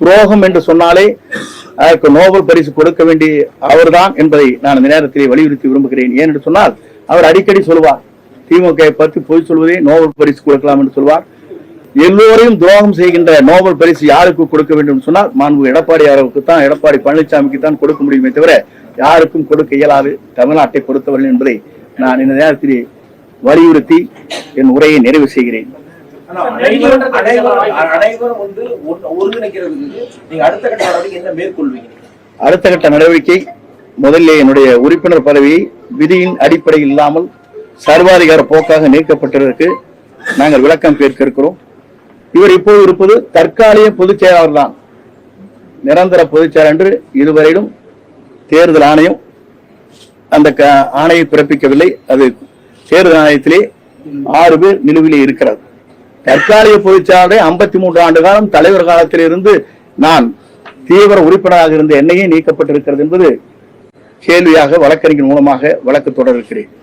துரோகம் என்று சொன்னாலே அதற்கு நோபல் பரிசு கொடுக்க வேண்டிய அவர்தான் என்பதை நான் இந்த நேரத்திலே வலியுறுத்தி விரும்புகிறேன். ஏனென்று சொன்னால் அவர் அடிக்கடி சொல்வார், திமுக பற்றி பொய் சொல்வதே நோபல் பரிசு கொடுக்கலாம் என்று சொல்வார். எல்லோரையும் துரோகம் செய்கின்ற நோபல் பரிசு யாருக்கு கொடுக்க வேண்டும் சொன்னால் மாண்பு எடப்பாடி அவர்களுக்கு தான், எடப்பாடி பழனிசாமிக்கு தான் கொடுக்க முடியுமே தவிர யாருக்கும் கொடுக்க இயலாது. தமிழ்நாட்டை பொறுத்தவரை என்பதை நான் இந்த நேரத்தில் வலியுறுத்தி என் உரையை நிறைவு செய்கிறேன். அடுத்த கட்ட நடவடிக்கை முதலில் என்னுடைய உறுப்பினர் பதவியை விதியின் அடிப்படையில் இல்லாமல் சர்வாதிகார போக்காக நீக்கப்பட்டதற்கு நாங்கள் விளக்கம் கேட்க இருக்கிறோம். இவர் இப்போது இருப்பது தற்காலிக பொதுச் செயலாளர் தான், நிரந்தர பொதுச் செயலாளர் என்று இதுவரையிலும் தேர்தல் ஆணையம் அந்த ஆணையை பிறப்பிக்கவில்லை. அது தேர்தல் ஆணையத்திலே 6 பேர் நிலுவிலே இருக்கிறது. தற்காலிக பொதுச் செயலாளரை 53 ஆண்டு காலம் தலைவர் காலத்தில் இருந்து நான் தீவிர உறுப்பினராக இருந்த என்னையே நீக்கப்பட்டிருக்கிறது என்பது கேள்வியாக வழக்கறிஞர் மூலமாக வழக்கு தொடர இருக்கிறேன்.